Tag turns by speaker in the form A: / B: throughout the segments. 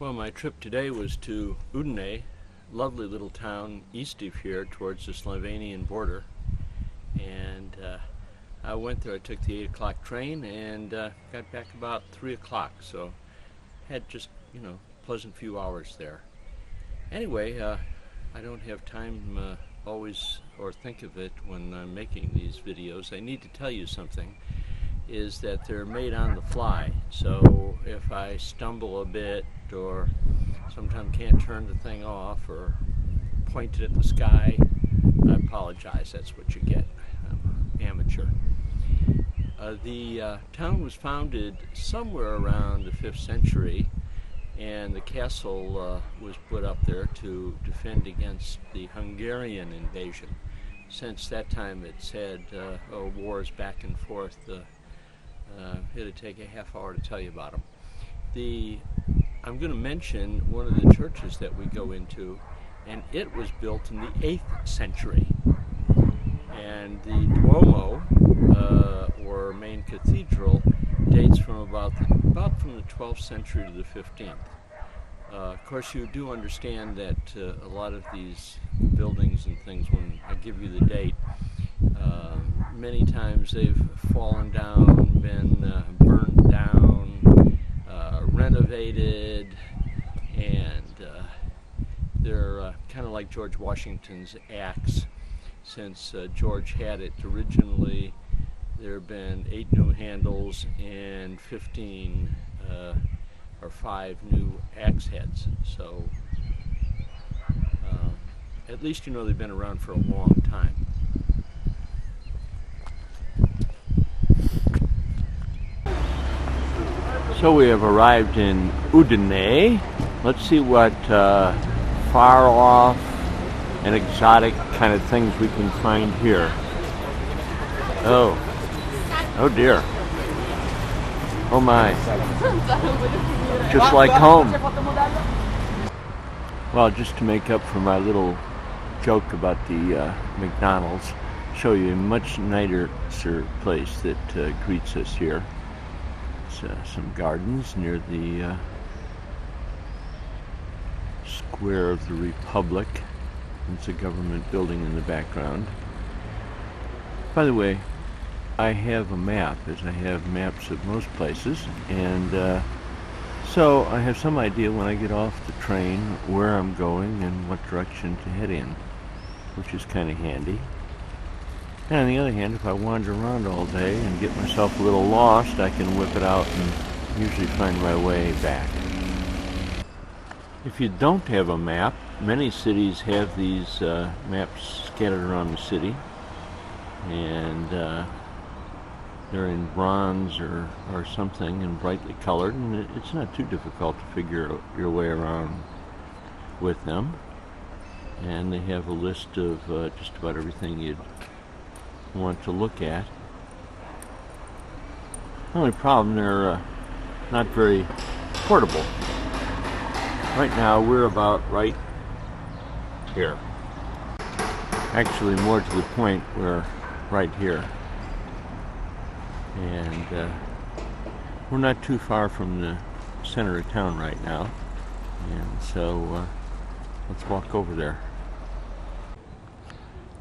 A: Well, my trip today was to Udine, lovely little town east of here towards the Slovenian border. And I went there, I took the 8 o'clock train and got back about 3 o'clock. So had just, pleasant few hours there. Anyway, I don't have time always or think of it when I'm making these videos. I need to tell you something, is that they're made on the fly. So if I stumble a bit or sometimes can't turn the thing off or point it at the sky, I apologize. That's what you get. I'm an amateur. The town was founded somewhere around the 5th century, and the castle was put up there to defend against the Hungarian invasion. Since that time it's had wars back and forth. It'll take a half hour to tell you about them. I'm going to mention one of the churches that we go into, and it was built in the 8th century. And the Duomo, or main cathedral, dates from about from the 12th century to the 15th. Of course, you do understand that a lot of these buildings and things, when I give you the date, many times they've fallen down, been burned down, renovated, and they're kind of like George Washington's axe. Since George had it originally, there have been 8 new handles and 15 or 5 new axe heads. So at least they've been around for a long time. So we have arrived in Udine. Let's see what far off and exotic kind of things we can find here. Oh dear. Oh my. Just like home. Well, just to make up for my little joke about the McDonald's, show you a much nicer place that greets us here. Some gardens near the Square of the Republic. It's a government building in the background. By the way, I have a map, as I have maps of most places, and so I have some idea when I get off the train where I'm going and what direction to head in, which is kind of handy. And on the other hand, if I wander around all day and get myself a little lost, I can whip it out and usually find my way back. If you don't have a map, many cities have these maps scattered around the city, and they're in bronze or something and brightly colored, and it's not too difficult to figure your way around with them. And they have a list of just about everything you'd want to look at. The only problem, they're not very portable. Right now we're about right here. Actually, more to the point, we're right here. And we're not too far from the center of town right now. And so let's walk over there.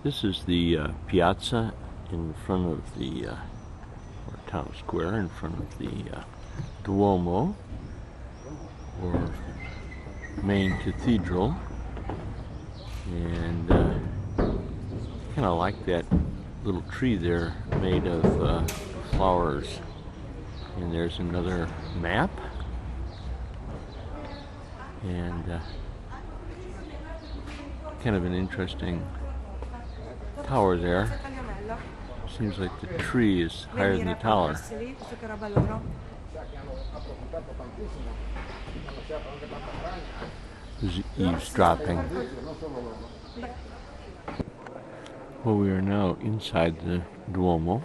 A: This is the Piazza in front of the or town square in front of the Duomo, or main cathedral, and kind of like that little tree there made of flowers. And there's another map, and kind of an interesting tower there. Seems like the tree is higher than the tower. Who's eavesdropping? Well, we are now inside the Duomo.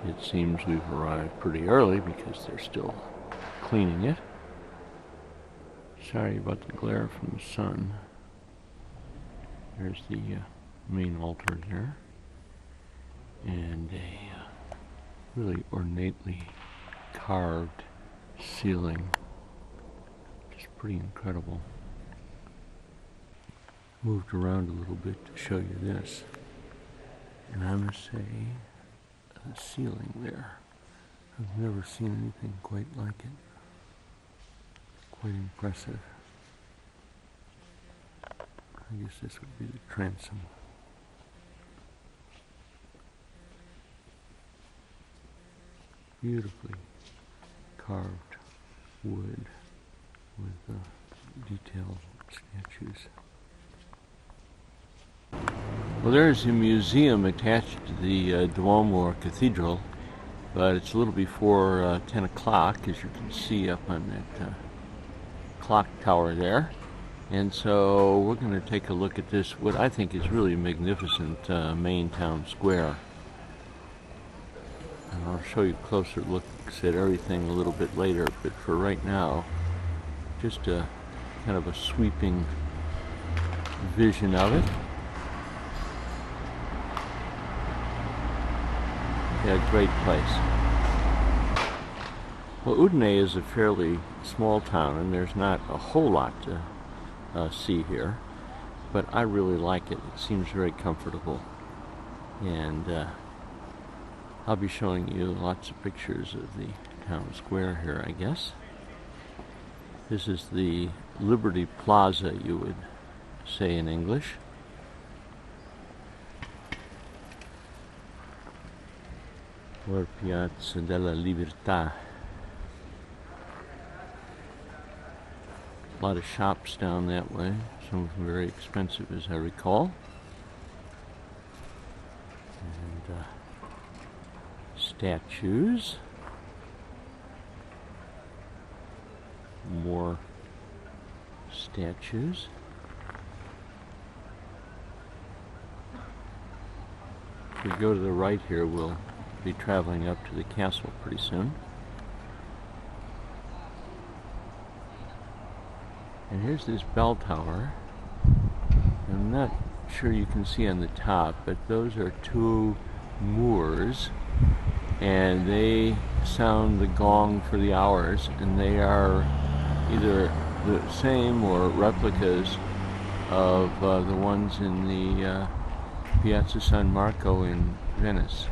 A: It seems we've arrived pretty early because they're still cleaning it. Sorry about the glare from the sun. There's the main altar there, and a really ornately carved ceiling. Just pretty incredible. Moved around a little bit to show you this. And I must say, the ceiling there, I've never seen anything quite like it. Quite impressive. I guess this would be the transom. Beautifully carved wood with detailed statues. Well, there's a museum attached to the Duomo or cathedral, but it's a little before 10 o'clock, as you can see up on that clock tower there. And so we're going to take a look at this, what I think is really a magnificent main town square. And I'll show you closer looks at everything a little bit later, but for right now, just a kind of a sweeping vision of it. Yeah, great place. Well, Udine is a fairly small town, and there's not a whole lot to see here, but I really like it. It seems very comfortable, and I'll be showing you lots of pictures of the town square here, I guess. This is the Liberty Plaza, you would say in English. Or Piazza della Libertà. A lot of shops down that way, some of them very expensive as I recall. And statues. More statues. If we go to the right here, we'll be traveling up to the castle pretty soon. And here's this bell tower. I'm not sure you can see on the top, but those are two Moors, and they sound the gong for the hours, and they are either the same or replicas of the ones in the Piazza San Marco in Venice.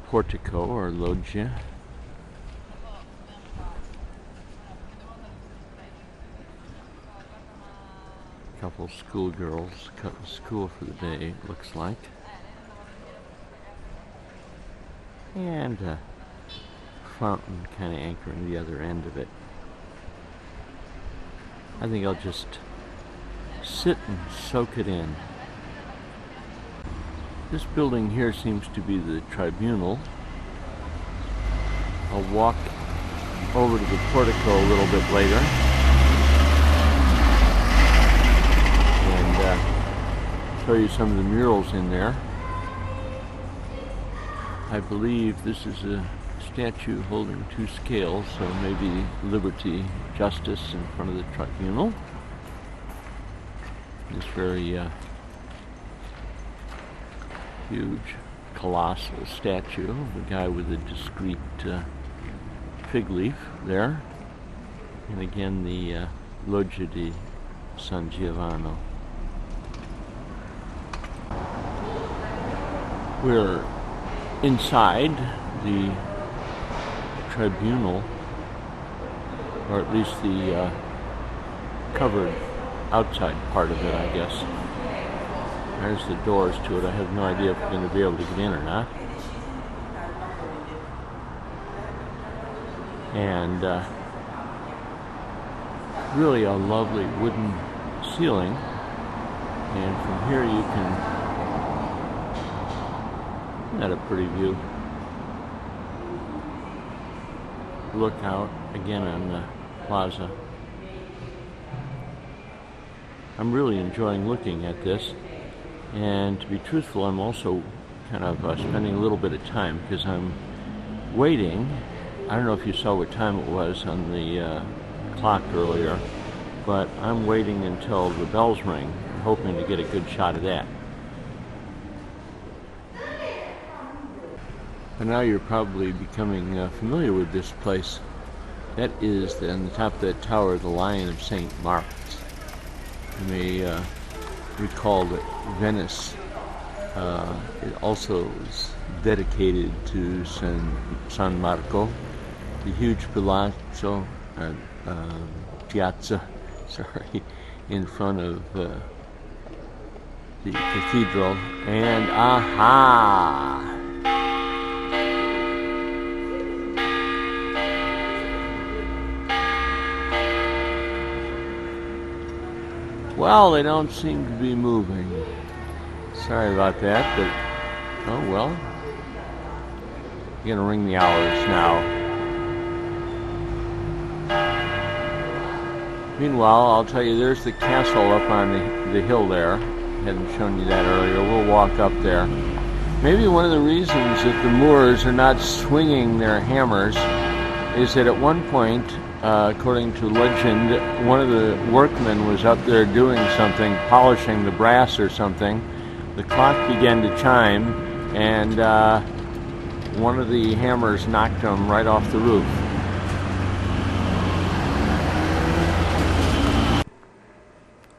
A: Portico or loggia. A couple schoolgirls cutting school for the day, it looks like. And a fountain kind of anchoring the other end of it. I think I'll just sit and soak it in. This building here seems to be the tribunal. I'll walk over to the portico a little bit later and show you some of the murals in there. I believe this is a statue holding two scales, so maybe liberty, justice in front of the tribunal. This very huge, colossal statue of the guy with a discreet fig leaf there. And again, the Loggia di San Giovanni. We're inside the tribunal, or at least the covered outside part of it, I guess. There's the doors to it. I have no idea if we're going to be able to get in or not. And really a lovely wooden ceiling. And from here you can, isn't that a pretty view? Look out again on the plaza. I'm really enjoying looking at this. And to be truthful, I'm also kind of spending a little bit of time because I'm waiting. I don't know if you saw what time it was on the clock earlier, but I'm waiting until the bells ring, hoping to get a good shot of that. But now you're probably becoming familiar with this place. That is, on the top of that tower, the Lion of St. Mark's. You may recall that Venice, it also is dedicated to San Marco, the huge palazzo, Piazza, in front of the cathedral. And aha! Well, they don't seem to be moving. Sorry about that, but oh well. You're gonna ring the hours now. Meanwhile, I'll tell you, there's the castle up on the hill there. Hadn't shown you that earlier. We'll walk up there. Maybe one of the reasons that the Moors are not swinging their hammers is that at one point, according to legend, one of the workmen was up there doing something, polishing the brass or something. The clock began to chime, and one of the hammers knocked him right off the roof.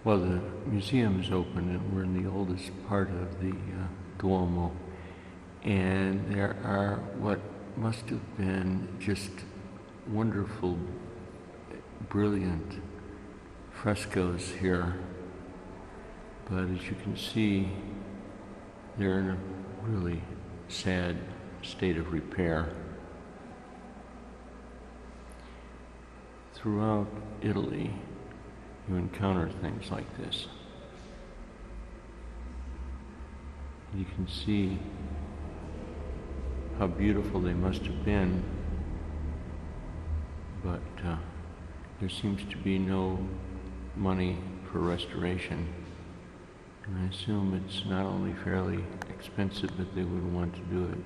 A: Well, the museum is open, and we're in the oldest part of the Duomo, and there are what must have been just wonderful, brilliant frescoes here, but as you can see, they're in a really sad state of repair. Throughout Italy, you encounter things like this. You can see how beautiful they must have been, but there seems to be no money for restoration. And I assume it's not only fairly expensive, but they would want to do it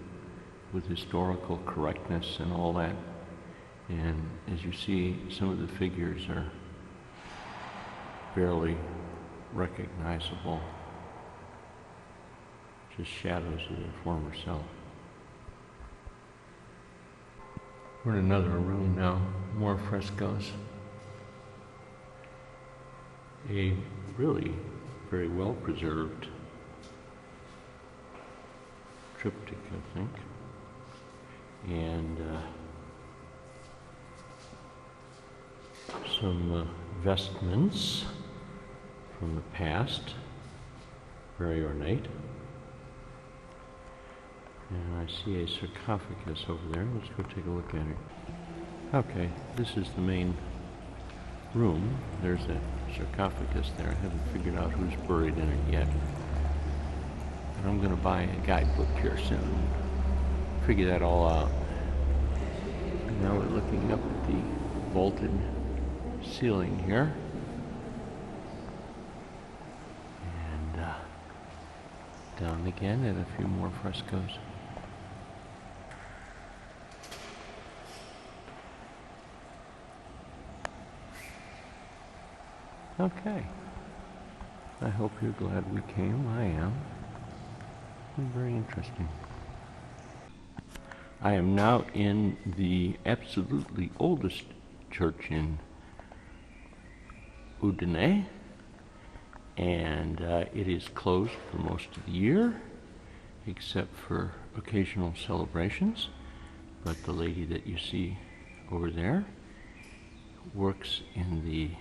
A: with historical correctness and all that. And as you see, some of the figures are barely recognizable, just shadows of their former self. We're in another room now, more frescoes. A really very well preserved triptych, I think, and some vestments from the past, very ornate. And I see a sarcophagus over there. Let's go take a look at it. Okay, this is the main room. There's a sarcophagus there. I haven't figured out who's buried in it yet. But I'm going to buy a guidebook here soon. Figure that all out. And now we're looking up at the vaulted ceiling here. And down again at a few more frescoes. Okay. I hope you're glad we came. I am. Very interesting. I am now in the absolutely oldest church in Udine, and it is closed for most of the year, except for occasional celebrations. But the lady that you see over there works in the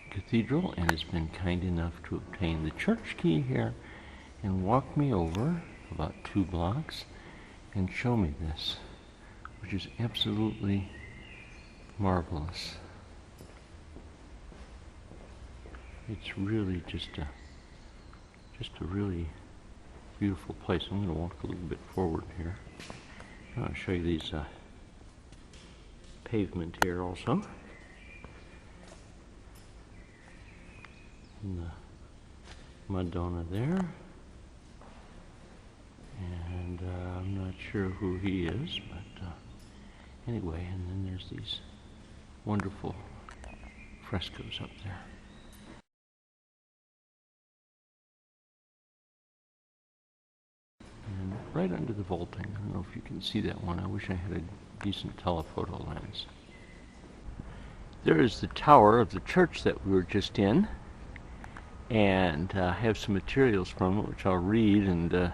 A: cathedral and has been kind enough to obtain the church key here and walk me over about 2 blocks and show me this, which is absolutely marvelous. It's really just a really beautiful place. I'm going to walk a little bit forward here. I'll show you these pavement here also. And the Madonna there. And I'm not sure who he is, but anyway, and then there's these wonderful frescoes up there. And right under the vaulting. I don't know if you can see that one. I wish I had a decent telephoto lens. There is the tower of the church that we were just in, and I have some materials from it which I'll read and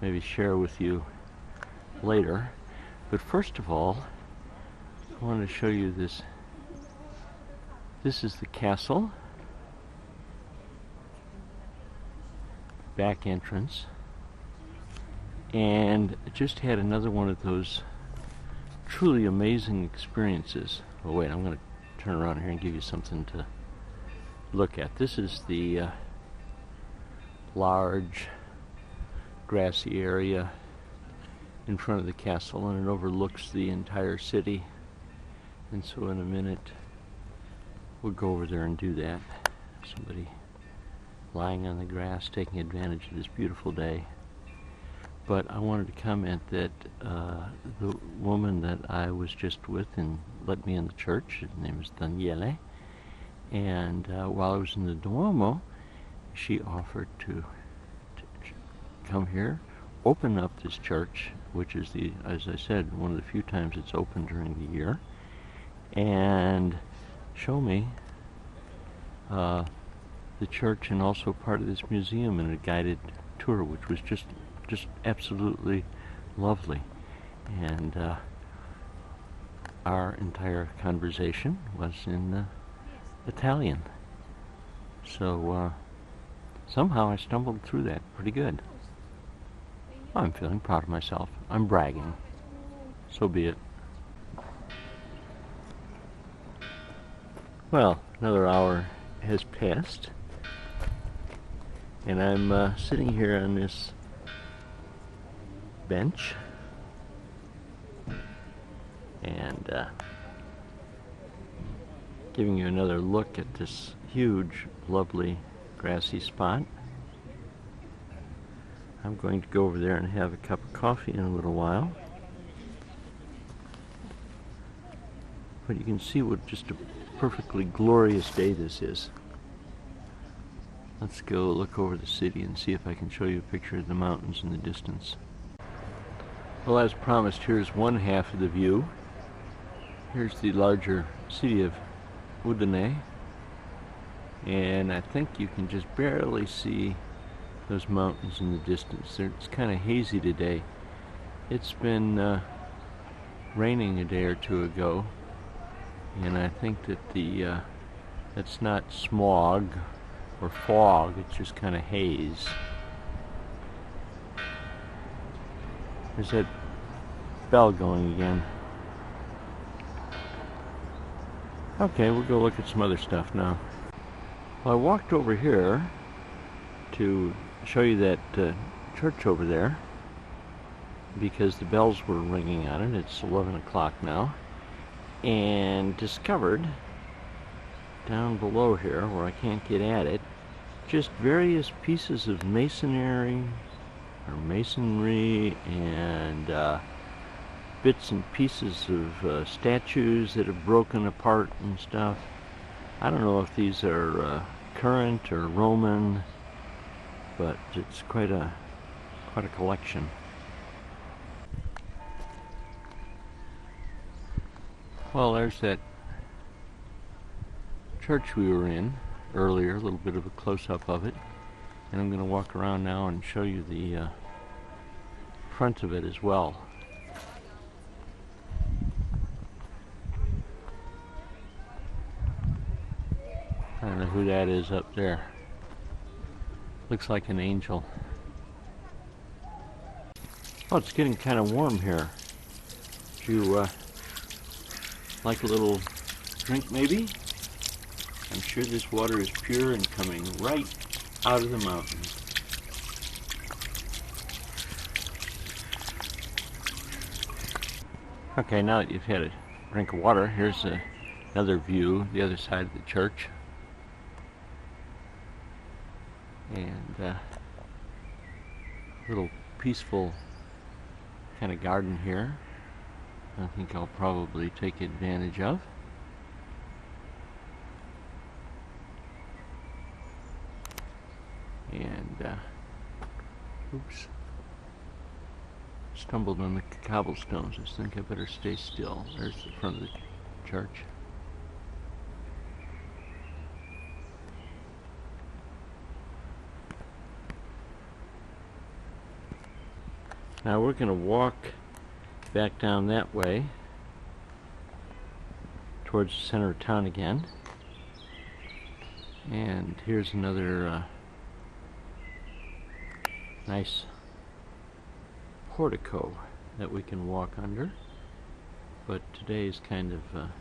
A: maybe share with you later. But first of all, I want to show you this. This is the castle, back entrance, and I just had another one of those truly amazing experiences. Oh wait, I'm going to turn around here and give you something to look at. This is the large grassy area in front of the castle, and it overlooks the entire city. And so in a minute we'll go over there and do that. Somebody lying on the grass taking advantage of this beautiful day. But I wanted to comment that the woman that I was just with and let me in the church, her name is Delle, and while I was in the Duomo, she offered to come here, open up this church, which is, as I said, one of the few times it's open during the year, and show me the church and also part of this museum in a guided tour, which was just absolutely lovely. And our entire conversation was in Italian. So somehow I stumbled through that pretty good. I'm feeling proud of myself. I'm bragging. So be it. Well, another hour has passed, and I'm sitting here on this bench and giving you another look at this huge, lovely, grassy spot. I'm going to go over there and have a cup of coffee in a little while. But you can see what just a perfectly glorious day this is. Let's go look over the city and see if I can show you a picture of the mountains in the distance. Well, as promised, here's one half of the view. Here's the larger city of Udine, and I think you can just barely see those mountains in the distance. It's kind of hazy today. It's been raining a day or two ago, and I think that it's not smog or fog, it's just kind of haze. There's that bell going again. Okay, we'll go look at some other stuff now. Well, I walked over here to show you that church over there because the bells were ringing on it. It's 11 o'clock now. And discovered down below here, where I can't get at it, just various pieces of masonry or masonry and bits and pieces of statues that have broken apart and stuff. I don't know if these are current or Roman, but it's quite a collection. Well, there's that church we were in earlier, a little bit of a close-up of it, and I'm going to walk around now and show you the front of it as well. I don't know who that is up there. Looks like an angel. Oh, it's getting kind of warm here. Do you like a little drink maybe? I'm sure this water is pure and coming right out of the mountains. Okay, now that you've had a drink of water, here's another view, the other side of the church. And a little peaceful kind of garden here. I think I'll probably take advantage of. And oops, stumbled on the cobblestones. I think I better stay still. There's the front of the church. Now we're going to walk back down that way towards the center of town again. And here's another nice portico that we can walk under. But today is kind of a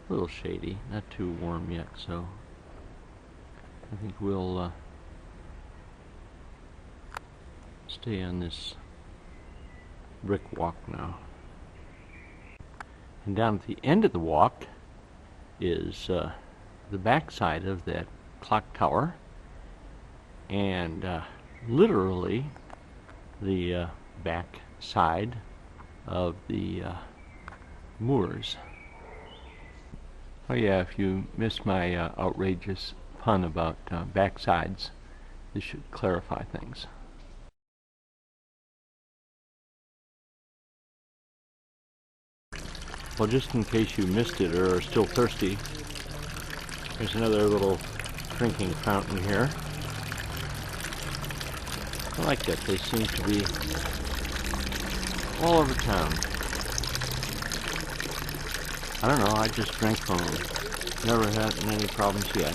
A: little shady, not too warm yet, so I think we'll stay on this brick walk now. And down at the end of the walk is the back side of that clock tower, and literally the back side of the moors. Oh yeah, if you missed my outrageous pun about backsides, this should clarify things. Well, just in case you missed it or are still thirsty, there's another little drinking fountain here. I like that. They seem to be all over town. I don't know, I just drank from them. Never had any problems yet.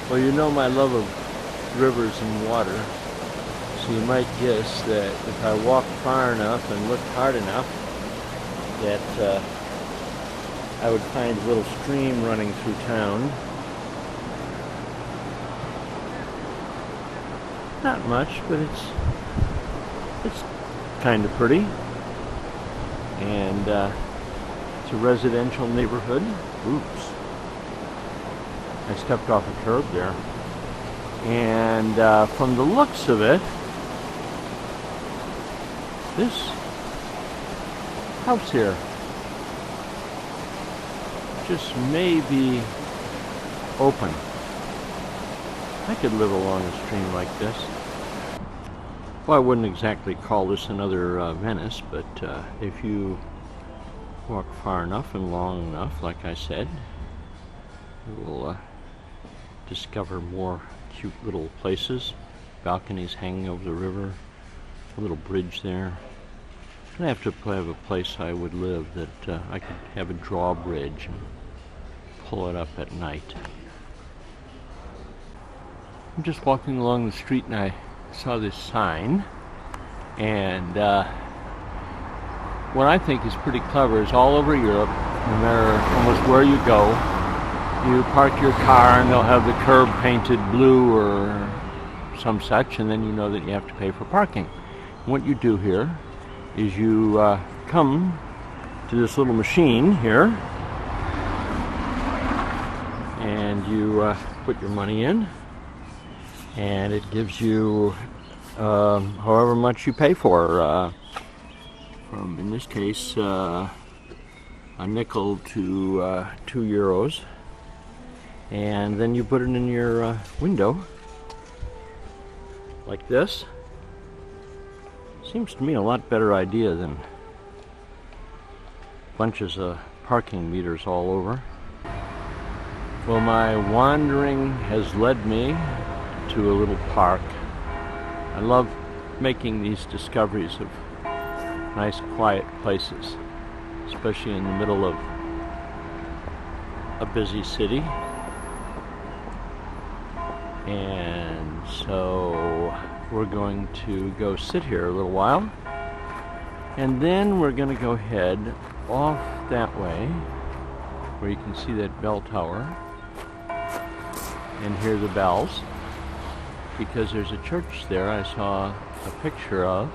A: Well, you know my love of rivers and water, so you might guess that if I walked far enough and looked hard enough, that I would find a little stream running through town. Not much, but it's kind of pretty, and it's a residential neighborhood. Oops, I stepped off a curb there. And from the looks of it, this house here just may be open. I could live along a stream like this. Well, I wouldn't exactly call this another Venice, but if you walk far enough and long enough, like I said, you will discover more cute little places. Balconies hanging over the river, a little bridge there. I'd have to have a place I would live that I could have a drawbridge and pull it up at night. I'm just walking along the street and I saw this sign, and what I think is pretty clever is all over Europe, no matter almost where you go, you park your car and they'll have the curb painted blue or some such, and then you know that you have to pay for parking. And what you do here is you come to this little machine here and you put your money in, and it gives you however much you pay for, from, in this case, a nickel to €2, and then you put it in your window like this. Seems to me a lot better idea than bunches of parking meters all over. Well, my wandering has led me to a little park. I love making these discoveries of nice quiet places, especially in the middle of a busy city. And so we're going to go sit here a little while, and then we're going to go head off that way where you can see that bell tower and hear the bells, because there's a church there I saw a picture of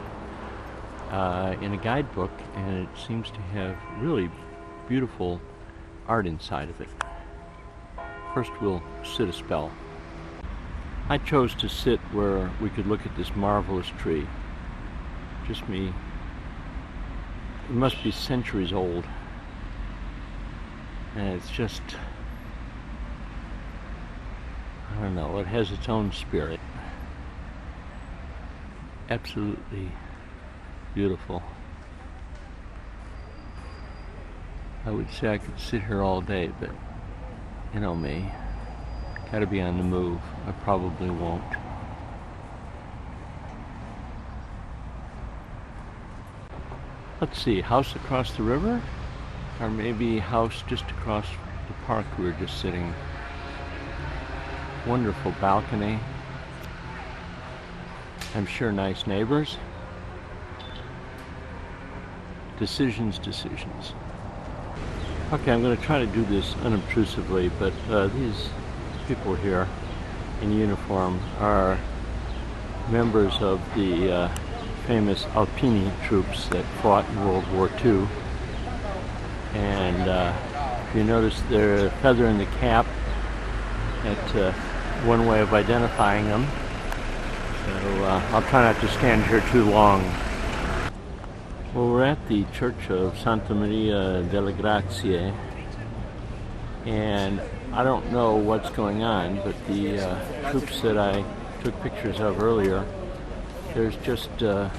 A: in a guidebook, and it seems to have really beautiful art inside of it. First we'll sit a spell. I chose to sit where we could look at this marvelous tree. Just me. It must be centuries old. And it's just, I don't know, it has its own spirit. absolutely beautiful. I would say I could sit here all day, but you know me, gotta be on the move. I probably won't. Let's see, house across the river? Or maybe house just across the park we were just sitting. Wonderful balcony. I'm sure nice neighbors. Decisions. Okay, I'm going to try to do this unobtrusively, but these people here in uniform are members of the famous Alpini troops that fought in World War II. And if you notice their feather in the cap, that's one way of identifying them. So I'll try not to stand here too long. Well, we're at the Church of Santa Maria delle Grazie, and I don't know what's going on, but the troops that I took pictures of earlier, there's just tons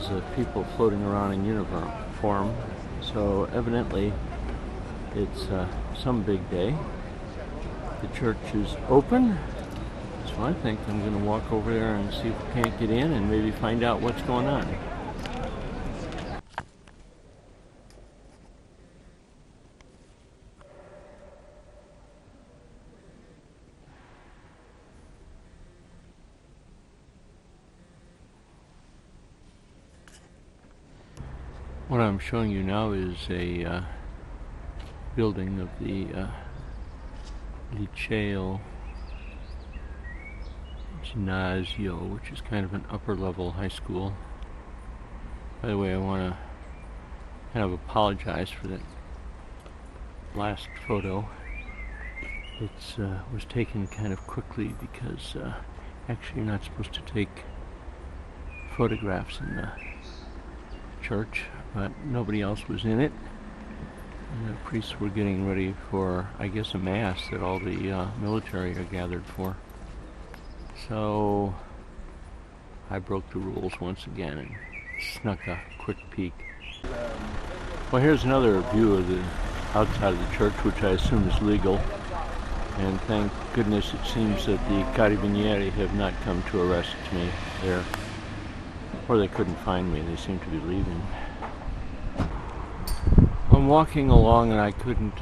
A: of people floating around in uniform, so evidently it's some big day. The church is open, so I think I'm going to walk over there and see if we can't get in and maybe find out what's going on. What I'm showing you now is a building of the Liceo Ginnasio, which is kind of an upper level high school. By the way, I want to kind of apologize for that last photo. It was taken kind of quickly because actually you're not supposed to take photographs in the church, but nobody else was in it. And the priests were getting ready for, I guess, a mass that all the military are gathered for. So I broke the rules once again and snuck a quick peek. Well, here's another view of the outside of the church, which I assume is legal. And thank goodness it seems that the Carabinieri have not come to arrest me there. Or they couldn't find me, they seem to be leaving. I'm walking along and I couldn't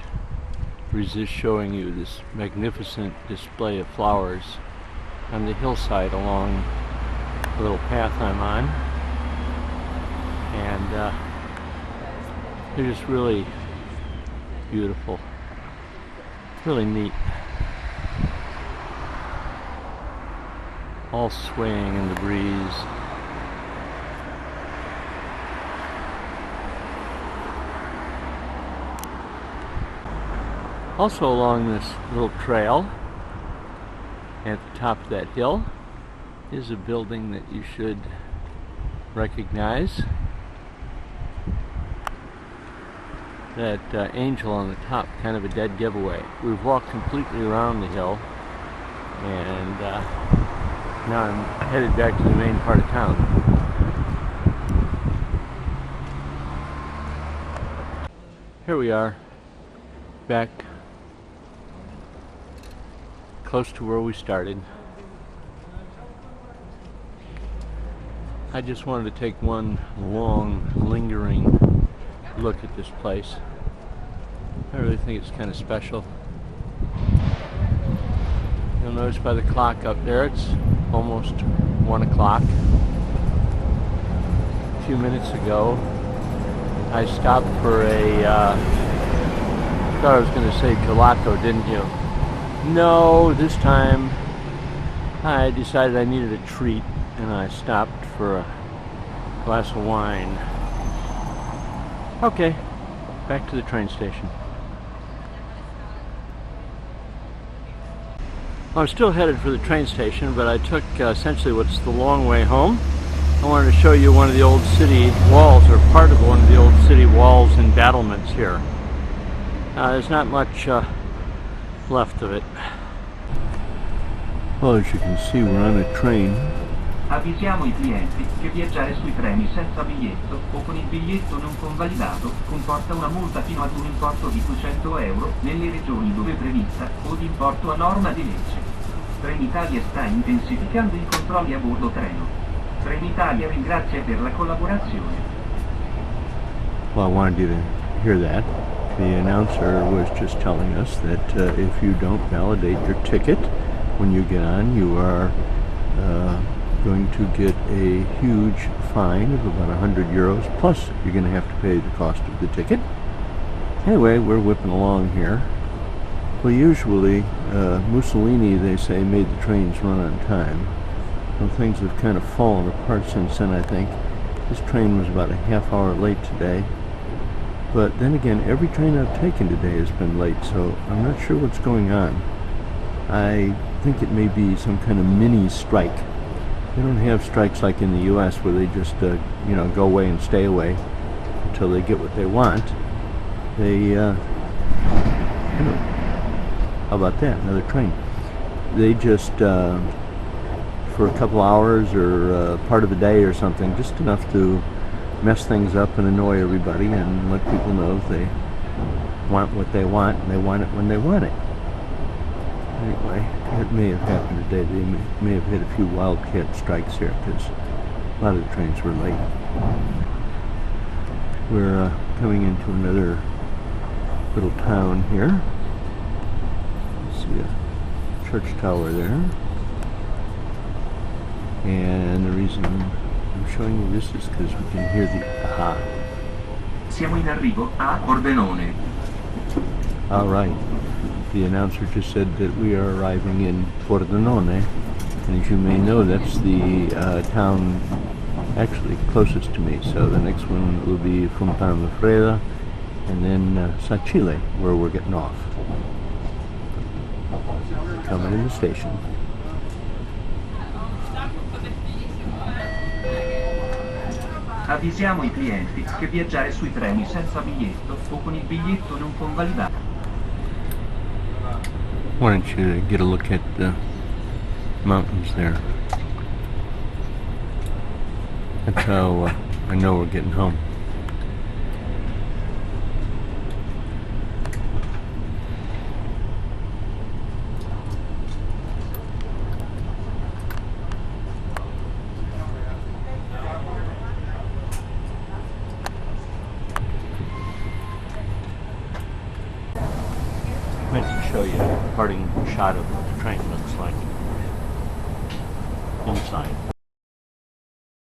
A: resist showing you this magnificent display of flowers on the hillside along the little path I'm on. And they're just really beautiful, really neat. All swaying in the breeze. Also along this little trail at the top of that hill is a building that you should recognize. That angel on the top, kind of a dead giveaway. We've walked completely around the hill, and now I'm headed back to the main part of town. Here we are, back close to where we started. I just wanted to take one long, lingering look at this place. I really think it's kind of special. You'll notice by the clock up there, it's almost 1 o'clock. A few minutes ago, I stopped for a, thought I was going to say gelato, didn't you? No, this time I decided I needed a treat and I stopped for a glass of wine. Okay, back to the train station. I'm still headed for the train station, but I took essentially what's the long way home. I wanted to show you one of the old city walls, or part of one of the old city walls and battlements here. There's not much left of it. Well, as you can see, we're on a train
B: Avvisiamo i clienti che viaggiare sui treni senza biglietto o con il biglietto non convalidato comporta una multa fino ad un importo di 200 euro nelle regioni dove prevista o di importo a norma di legge. Trenitalia sta intensificando i controlli a bordo treno. Trenitalia ringrazia per la collaborazione.
C: Well, I wanted you to hear that. The announcer was just telling us that if you don't validate your ticket when you get on, you are going to get a huge fine of about 100 euros, plus you're going to have to pay the cost of the ticket. Anyway, we're whipping along here. Well, usually Mussolini, they say, made the trains run on time. Well, things have kind of fallen apart since then, I think. This train was about a half hour late today. But then again, every train I've taken today has been late, so I'm not sure what's going on. I think it may be some kind of mini strike. They don't have strikes like in the U.S. where they just, go away and stay away until they get what they want. They, how about that? Another train. They just, for a couple hours or part of the day or something, just enough to mess things up and annoy everybody and let people know they want what they want and they want it when they want it. Anyway, it may have happened today. They may have had a few wildcat strikes here because a lot of the trains were late. We're coming into another little town here. See a church tower there. And the reason I'm showing you this is because we can hear the aha.
B: Siamo in arrivo a Pordenone.
C: All right. The announcer just said that we are arriving in Pordenone, and as you may know, that's the town actually closest to me. So the next one will be Fontana and then Sacile, where we're getting off. Coming in the station.
B: Avvisiamo i clienti che viaggiare sui treni senza biglietto o con il biglietto non convalidato.
C: Why don't you get a look at the mountains there? That's how I know we're getting home. I meant to show you a parting shot of what the train looks like inside.